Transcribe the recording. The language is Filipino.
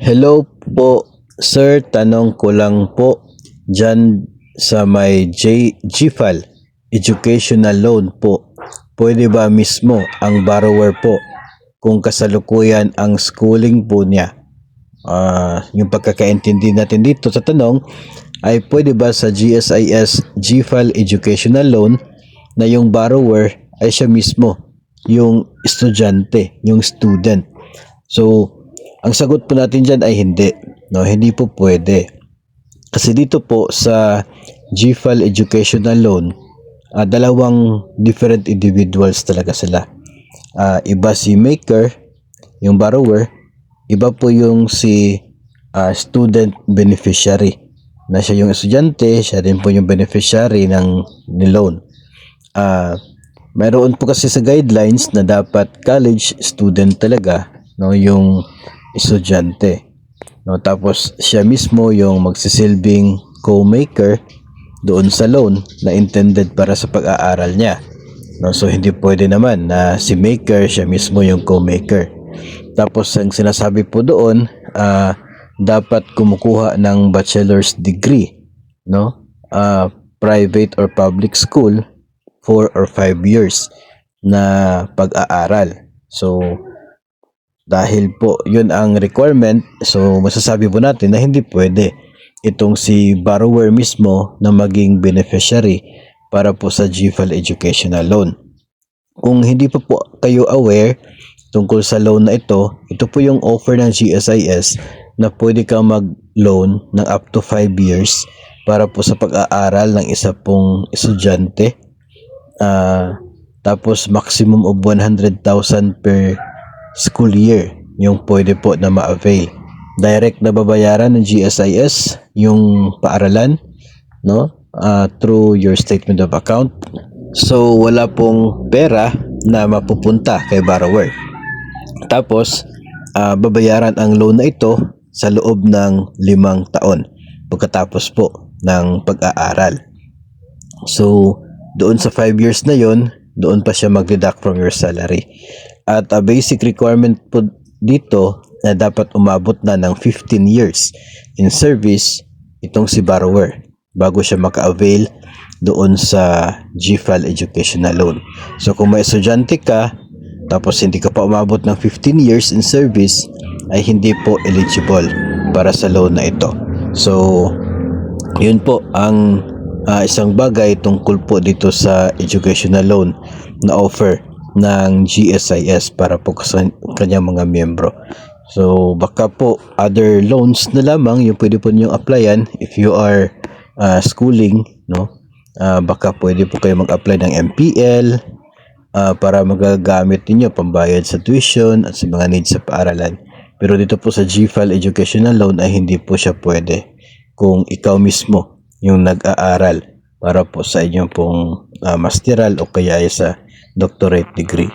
Hello po, sir. Tanong ko lang po dyan sa may GFAL Educational Loan po. Pwede ba mismo ang borrower po kung kasalukuyan ang schooling po niya? Yung pagkakaintindi natin dito sa tanong ay pwede ba sa GSIS GFAL Educational Loan na yung borrower ay siya mismo, yung estudyante, yung student. So, ang sagot po natin dyan ay hindi. No, hindi po pwede. Kasi dito po sa GFAL Educational Loan, dalawang different individuals talaga sila. Iba si maker, yung borrower, iba po yung si student beneficiary. Na siya yung estudyante, siya din po yung beneficiary ng loan. Mayroon po kasi sa guidelines na dapat college student talaga, no, yung estudyante, no, tapos siya mismo yung magsisilbing co-maker doon sa loan na intended para sa pag-aaral niya, no. So hindi pwede naman na si maker siya mismo yung co-maker. Tapos ang sinasabi po doon, dapat kumukuha ng bachelor's degree, no, private or public school, 4 or 5 years na pag-aaral. So dahil po yun ang requirement, so masasabi po natin na hindi pwede itong si borrower mismo na maging beneficiary para po sa GFAL Educational Loan. Kung hindi pa po kayo aware tungkol sa loan na ito po yung offer ng GSIS na pwede kang mag-loan ng up to 5 years para po sa pag-aaral ng isa pong estudyante. Tapos maximum of 100,000 per school year yung pwede po na ma-avail. Direct na babayaran ng GSIS yung paaralan, no, through your statement of account. So wala pong pera na mapupunta kay borrower. Tapos babayaran ang loan na ito sa loob ng 5 taon pagkatapos po ng pag-aaral. So doon sa 5 years na yon, doon pa siya mag-deduct from your salary. At a basic requirement po dito na dapat umabot na ng 15 years in service itong si borrower bago siya maka-avail doon sa GFAL Educational Loan. So kung may estudyante ka tapos hindi ka pa umabot ng 15 years in service, ay hindi po eligible para sa loan na ito. So yun po ang isang bagay tungkol po dito sa educational loan na offer ng GSIS para po sa kanyang mga miyembro. So baka po other loans na lamang yung pwede po niyong applyan if you are schooling, no. Baka pwede po kayo mag-apply ng MPL para magagamit niyo pambayad sa tuition at sa mga needs sa paaralan. Pero dito po sa GFAL Educational Loan ay hindi po siya pwede kung ikaw mismo yung nag-aaral para po sa inyong pong masteral o kaya sa doctorate degree.